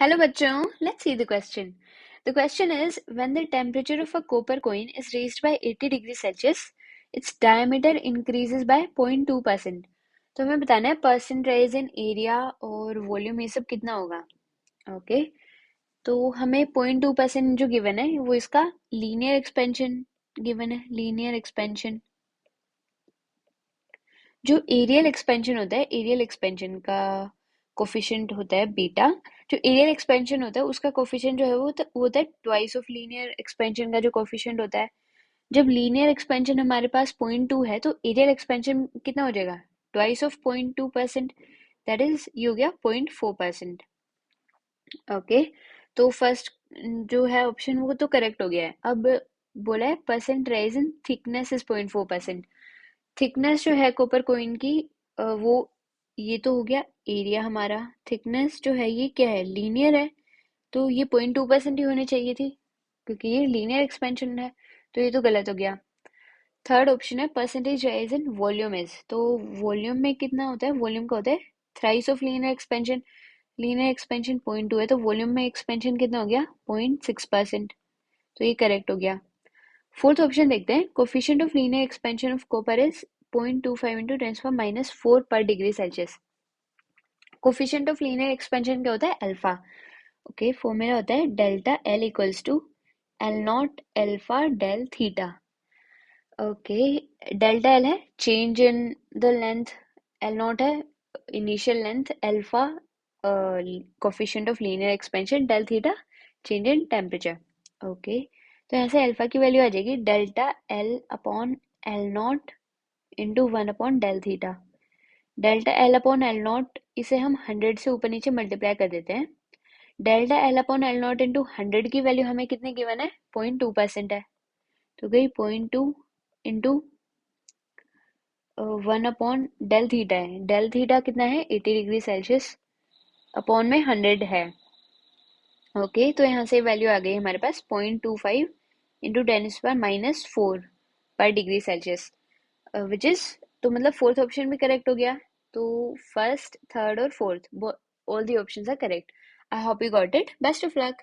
Hello बच्चों, let's see the question. The question is, when the temperature of a copper coin is raised by 80 degrees Celsius, its diameter increases by 0.2%. तो हमें बताना है percent rise in area और volume ये सब कितना होगा. ओके तो हमें 0.2% जो गिवन है वो इसका लीनियर एक्सपेंशन गिवन है. लीनियर एक्सपेंशन जो एरियल एक्सपेंशन होता है, एरियल एक्सपेंशन का कोफिशिएंट होता है बीटा. जो एरियल एक्सपेंशन होता है उसका कोफिशिएंट जो है वो होता है ट्वाइस ऑफ लीनियर एक्सपेंशन का जो कोफिशिएंट होता है. जब लीनियर एक्सपेंशन हमारे पास 0.2 है तो एरियल एक्सपेंशन कितना हो जाएगा, ट्वाइस ऑफ 0.2%, दैट इज ये हो गया 0.4%. ओके तो फर्स्ट जो है ऑप्शन वो तो करेक्ट हो गया है. अब बोला है percent rise in thickness is 0.4%. Thickness जो है कॉपर कोइन की वो ये तो हो गया एरिया हमारा. थिकनेस जो है ये क्या है, लीनियर है, तो ये 0.2% ही होनी चाहिए थी क्योंकि ये लीनियर एक्सपेंशन है, तो ये तो गलत हो गया. थर्ड ऑप्शन है percentage rise in volume is, तो वॉल्यूम में कितना होता है, वॉल्यूम का होता है thrice of linear expansion. Linear expansion 0.2 है तो वॉल्यूम में एक्सपेंशन कितना हो गया 0.6%, तो ये करेक्ट हो गया. फोर्थ ऑप्शन देखते हैं. Coefficient of linear expansion of copper is 0.25 into 10⁻⁴ per degree Celsius. Coefficient of linear expansion क्या होता है, अल्फा. ओके फॉर्मूला होता है delta L equals to L not alpha del theta. Okay delta L है change in the length, L not है initial length, alpha coefficient of linear expansion, del theta change in temperature. Okay तो यहाँ से alpha की value आ जाएगी delta L upon L not into 1 upon del theta. Delta L upon L not इसे हम 100 से ऊपर नीचे मल्टीप्लाई कर देते हैं. Delta L upon L not into 100 की वैल्यू हमें कितने गिवन है, 0.2% है, तो गई 0.2 इंटू 1 अपॉन डेल थीटा है. डेल थीटा कितना है 80 डिग्री सेल्सियस अपॉन में 100 है. ओके तो यहाँ से वैल्यू आ गई हमारे पास 0.25 into 10⁻⁴ per degree Celsius which is, तो मतलब फोर्थ ऑप्शन भी करेक्ट हो गया. तो फर्स्ट थर्ड और fourth all the options are correct. I hope you got it. Best of luck.